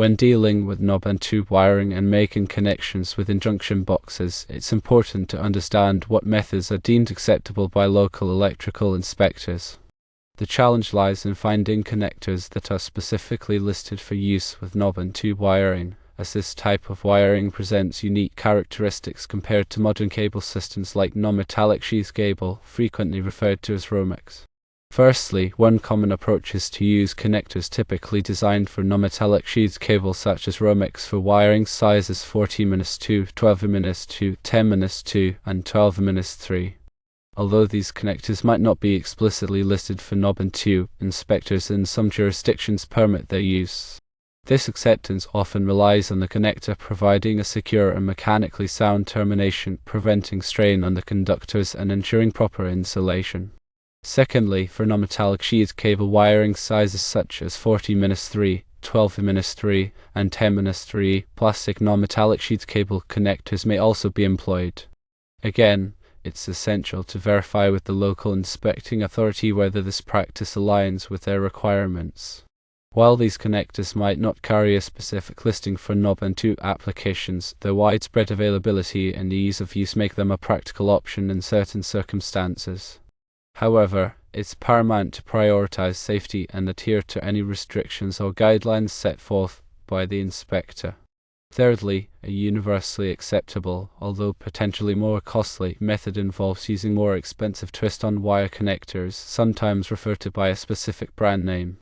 When dealing with knob and tube wiring and making connections within junction boxes, it's important to understand what methods are deemed acceptable by local electrical inspectors. The challenge lies in finding connectors that are specifically listed for use with knob and tube wiring, as this type of wiring presents unique characteristics compared to modern cable systems like non-metallic sheath cable, frequently referred to as Romex. Firstly, one common approach is to use connectors typically designed for non-metallic sheath cable such as Romex for wiring sizes 14-2, 12-2, 10-2, and 12-3. Although these connectors might not be explicitly listed for knob and tube, inspectors in some jurisdictions permit their use. This acceptance often relies on the connector providing a secure and mechanically sound termination, preventing strain on the conductors and ensuring proper insulation. Secondly, for non-metallic sheath cable wiring sizes such as 40-3, 12-3, and 10-3, plastic non-metallic sheath cable connectors may also be employed. Again, it's essential to verify with the local inspecting authority whether this practice aligns with their requirements. While these connectors might not carry a specific listing for knob and tube applications, their widespread availability and ease of use make them a practical option in certain circumstances. However, it's paramount to prioritize safety and adhere to any restrictions or guidelines set forth by the inspector. Thirdly, a universally acceptable, although potentially more costly, method involves using more expensive twist-on wire connectors, sometimes referred to by a specific brand name.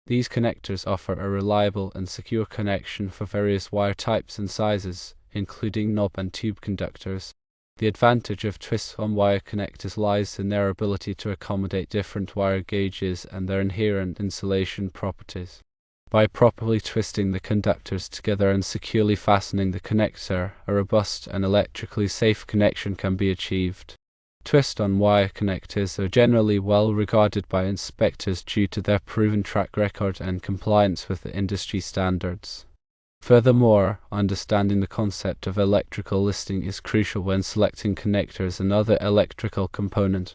These connectors offer a reliable and secure connection for various wire types and sizes, including knob and tube conductors. The advantage of twist-on wire connectors lies in their ability to accommodate different wire gauges and their inherent insulation properties. By properly twisting the conductors together and securely fastening the connector, a robust and electrically safe connection can be achieved. Twist-on wire connectors are generally well regarded by inspectors due to their proven track record and compliance with the industry standards. Furthermore, understanding the concept of electrical listing is crucial when selecting connectors and other electrical components.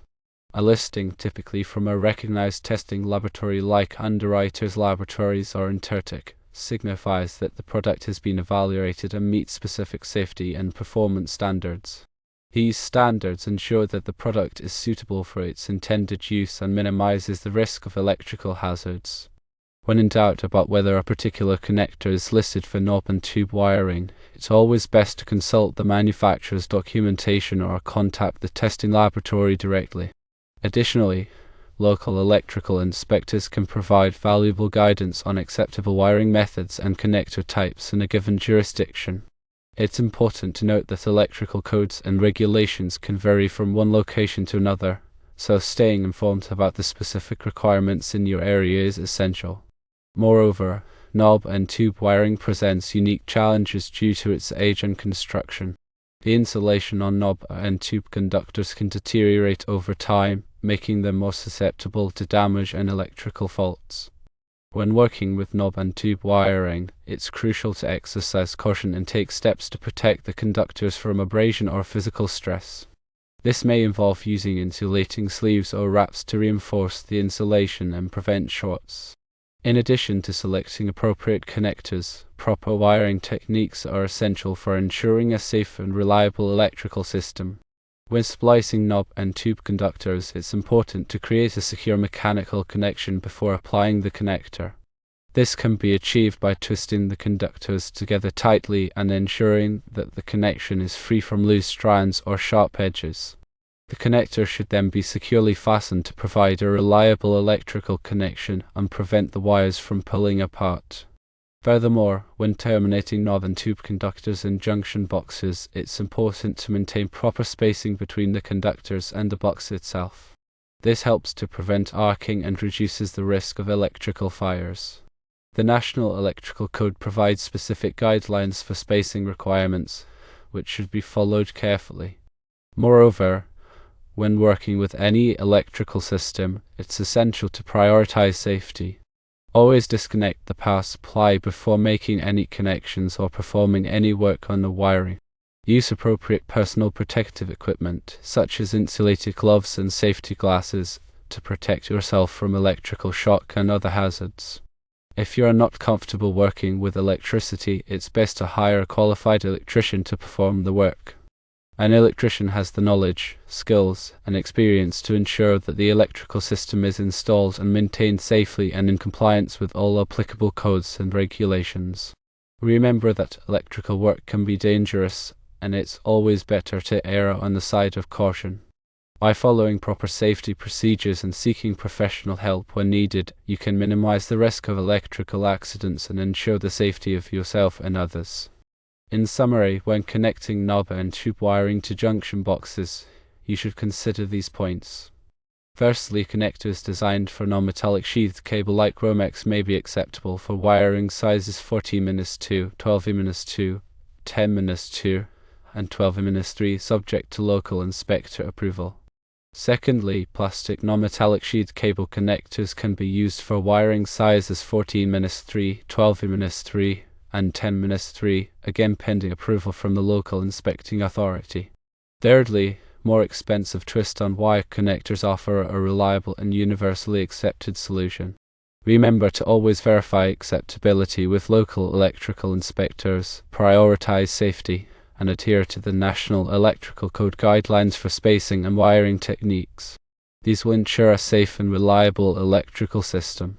A listing, typically from a recognized testing laboratory like Underwriters Laboratories or Intertek, signifies that the product has been evaluated and meets specific safety and performance standards. These standards ensure that the product is suitable for its intended use and minimizes the risk of electrical hazards. When in doubt about whether a particular connector is listed for knob and tube wiring, it's always best to consult the manufacturer's documentation or contact the testing laboratory directly. Additionally, local electrical inspectors can provide valuable guidance on acceptable wiring methods and connector types in a given jurisdiction. It's important to note that electrical codes and regulations can vary from one location to another, so staying informed about the specific requirements in your area is essential. Moreover, knob and tube wiring presents unique challenges due to its age and construction. The insulation on knob and tube conductors can deteriorate over time, making them more susceptible to damage and electrical faults. When working with knob and tube wiring, it's crucial to exercise caution and take steps to protect the conductors from abrasion or physical stress. This may involve using insulating sleeves or wraps to reinforce the insulation and prevent shorts. In addition to selecting appropriate connectors, proper wiring techniques are essential for ensuring a safe and reliable electrical system. When splicing knob and tube conductors, it's important to create a secure mechanical connection before applying the connector. This can be achieved by twisting the conductors together tightly and ensuring that the connection is free from loose strands or sharp edges. The connector should then be securely fastened to provide a reliable electrical connection and prevent the wires from pulling apart. Furthermore, when terminating knob and tube conductors in junction boxes, it's important to maintain proper spacing between the conductors and the box itself. This helps to prevent arcing and reduces the risk of electrical fires. The National Electrical Code provides specific guidelines for spacing requirements, which should be followed carefully. Moreover, when working with any electrical system, it's essential to prioritize safety. Always disconnect the power supply before making any connections or performing any work on the wiring. Use appropriate personal protective equipment, such as insulated gloves and safety glasses, to protect yourself from electrical shock and other hazards. If you are not comfortable working with electricity, it's best to hire a qualified electrician to perform the work. An electrician has the knowledge, skills, and experience to ensure that the electrical system is installed and maintained safely and in compliance with all applicable codes and regulations. Remember that electrical work can be dangerous, and it's always better to err on the side of caution. By following proper safety procedures and seeking professional help when needed, you can minimize the risk of electrical accidents and ensure the safety of yourself and others. In summary, when connecting knob and tube wiring to junction boxes, you should consider these points. Firstly, connectors designed for non-metallic sheathed cable like Romex may be acceptable for wiring sizes 14-2, 12-2, 10-2, and 12-3, subject to local inspector approval. Secondly, plastic non-metallic sheathed cable connectors can be used for wiring sizes 14-3, 12-3, and 10-3, again pending approval from the local inspecting authority. Thirdly, more expensive twist-on wire connectors offer a reliable and universally accepted solution. Remember to always verify acceptability with local electrical inspectors, prioritize safety, and adhere to the National Electrical Code guidelines for spacing and wiring techniques. These will ensure a safe and reliable electrical system.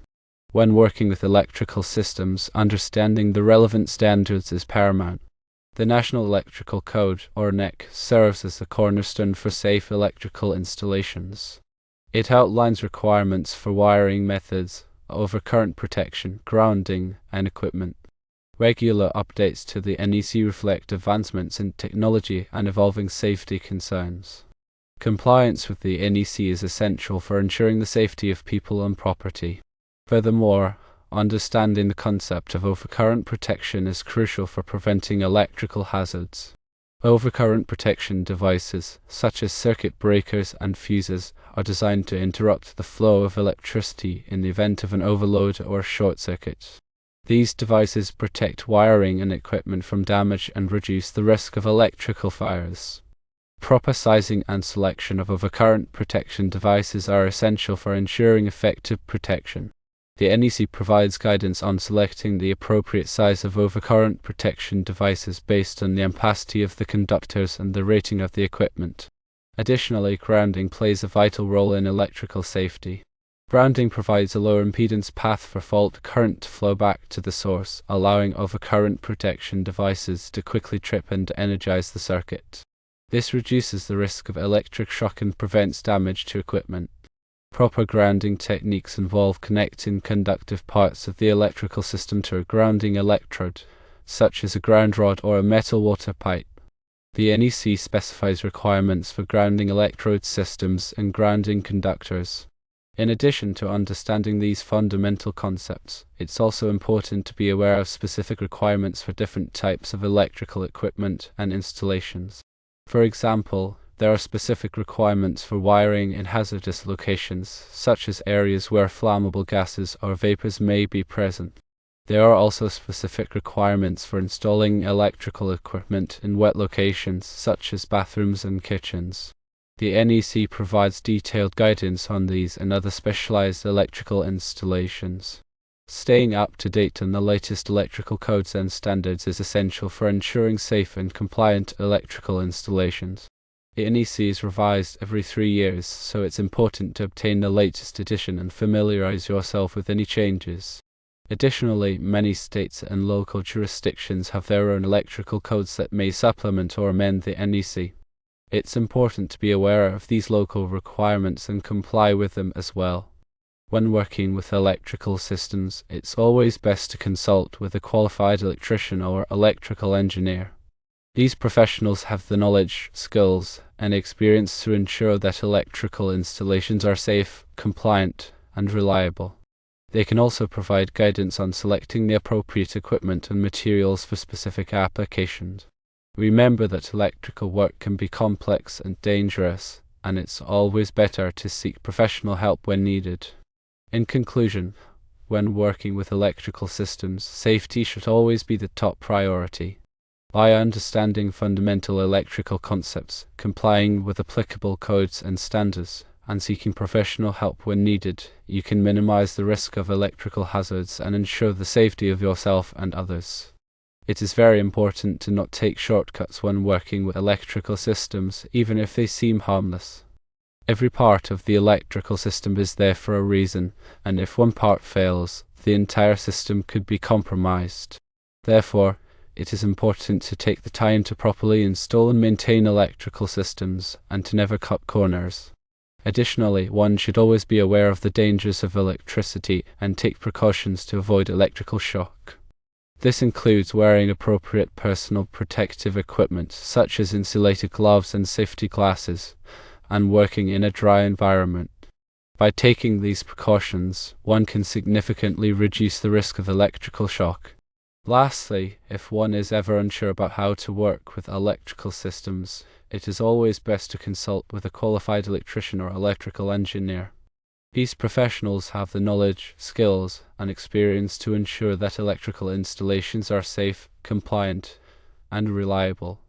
When working with electrical systems, understanding the relevant standards is paramount. The National Electrical Code, or NEC, serves as the cornerstone for safe electrical installations. It outlines requirements for wiring methods, overcurrent protection, grounding, and equipment. Regular updates to the NEC reflect advancements in technology and evolving safety concerns. Compliance with the NEC is essential for ensuring the safety of people and property. Furthermore, understanding the concept of overcurrent protection is crucial for preventing electrical hazards. Overcurrent protection devices, such as circuit breakers and fuses, are designed to interrupt the flow of electricity in the event of an overload or short circuit. These devices protect wiring and equipment from damage and reduce the risk of electrical fires. Proper sizing and selection of overcurrent protection devices are essential for ensuring effective protection. The NEC provides guidance on selecting the appropriate size of overcurrent protection devices based on the ampacity of the conductors and the rating of the equipment. Additionally, grounding plays a vital role in electrical safety. Grounding provides a lower impedance path for fault current to flow back to the source, allowing overcurrent protection devices to quickly trip and energize the circuit. This reduces the risk of electric shock and prevents damage to equipment. Proper grounding techniques involve connecting conductive parts of the electrical system to a grounding electrode, such as a ground rod or a metal water pipe. The NEC specifies requirements for grounding electrode systems and grounding conductors. In addition to understanding these fundamental concepts, it's also important to be aware of specific requirements for different types of electrical equipment and installations. For example, there are specific requirements for wiring in hazardous locations, such as areas where flammable gases or vapors may be present. There are also specific requirements for installing electrical equipment in wet locations, such as bathrooms and kitchens. The NEC provides detailed guidance on these and other specialized electrical installations. Staying up to date on the latest electrical codes and standards is essential for ensuring safe and compliant electrical installations. The NEC is revised every 3 years, so it's important to obtain the latest edition and familiarize yourself with any changes. Additionally, many states and local jurisdictions have their own electrical codes that may supplement or amend the NEC. It's important to be aware of these local requirements and comply with them as well. When working with electrical systems, it's always best to consult with a qualified electrician or electrical engineer. These professionals have the knowledge, skills, and experience to ensure that electrical installations are safe, compliant, and reliable. They can also provide guidance on selecting the appropriate equipment and materials for specific applications. Remember that electrical work can be complex and dangerous, and it's always better to seek professional help when needed. In conclusion, when working with electrical systems, safety should always be the top priority. By understanding fundamental electrical concepts, complying with applicable codes and standards, and seeking professional help when needed, you can minimize the risk of electrical hazards and ensure the safety of yourself and others. It is very important to not take shortcuts when working with electrical systems, even if they seem harmless. Every part of the electrical system is there for a reason, and if one part fails, the entire system could be compromised. Therefore, it is important to take the time to properly install and maintain electrical systems, and to never cut corners. Additionally, one should always be aware of the dangers of electricity and take precautions to avoid electrical shock. This includes wearing appropriate personal protective equipment, such as insulated gloves and safety glasses, and working in a dry environment. By taking these precautions, one can significantly reduce the risk of electrical shock. Lastly, if one is ever unsure about how to work with electrical systems, it is always best to consult with a qualified electrician or electrical engineer. These professionals have the knowledge, skills, and experience to ensure that electrical installations are safe, compliant, and reliable.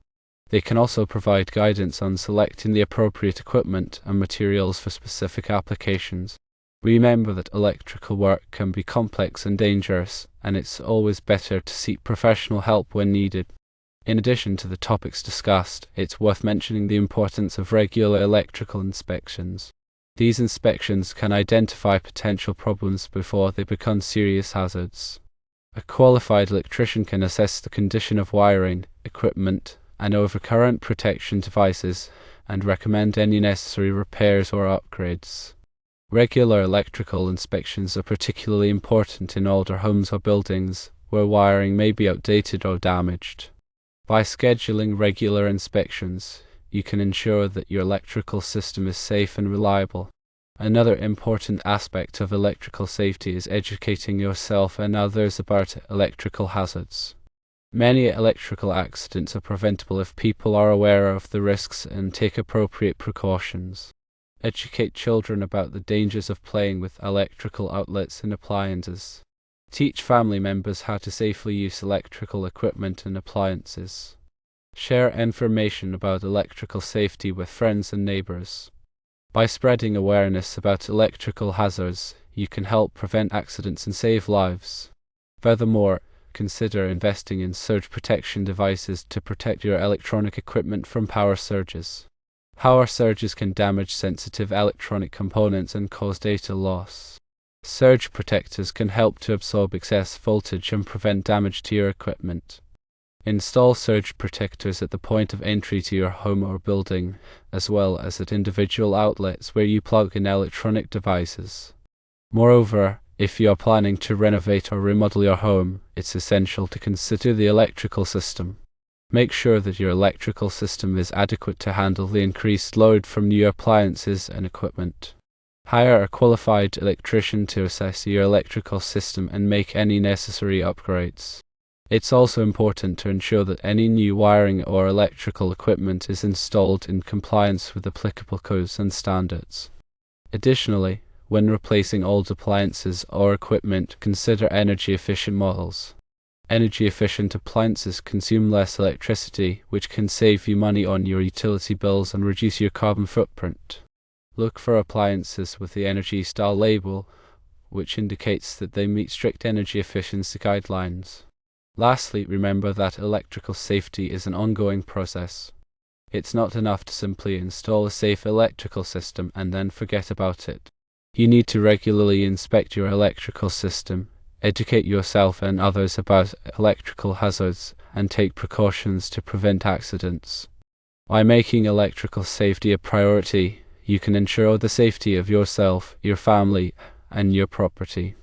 They can also provide guidance on selecting the appropriate equipment and materials for specific applications. Remember that electrical work can be complex and dangerous, and it's always better to seek professional help when needed. In addition to the topics discussed, it's worth mentioning the importance of regular electrical inspections. These inspections can identify potential problems before they become serious hazards. A qualified electrician can assess the condition of wiring, equipment, and overcurrent protection devices, and recommend any necessary repairs or upgrades. Regular electrical inspections are particularly important in older homes or buildings, where wiring may be outdated or damaged. By scheduling regular inspections, you can ensure that your electrical system is safe and reliable. Another important aspect of electrical safety is educating yourself and others about electrical hazards. Many electrical accidents are preventable if people are aware of the risks and take appropriate precautions. Educate children about the dangers of playing with electrical outlets and appliances. Teach family members how to safely use electrical equipment and appliances. Share information about electrical safety with friends and neighbors. By spreading awareness about electrical hazards, you can help prevent accidents and save lives. Furthermore, consider investing in surge protection devices to protect your electronic equipment from power surges. Power surges can damage sensitive electronic components and cause data loss. Surge protectors can help to absorb excess voltage and prevent damage to your equipment. Install surge protectors at the point of entry to your home or building, as well as at individual outlets where you plug in electronic devices. Moreover, if you are planning to renovate or remodel your home, it's essential to consider the electrical system. Make sure that your electrical system is adequate to handle the increased load from new appliances and equipment. Hire a qualified electrician to assess your electrical system and make any necessary upgrades. It's also important to ensure that any new wiring or electrical equipment is installed in compliance with applicable codes and standards. Additionally, when replacing old appliances or equipment, consider energy-efficient models. Energy-efficient appliances consume less electricity, which can save you money on your utility bills and reduce your carbon footprint. Look for appliances with the Energy Star label, which indicates that they meet strict energy efficiency guidelines. Lastly, remember that electrical safety is an ongoing process. It's not enough to simply install a safe electrical system and then forget about it. You need to regularly inspect your electrical system, educate yourself and others about electrical hazards, and take precautions to prevent accidents. By making electrical safety a priority, you can ensure the safety of yourself, your family, and your property.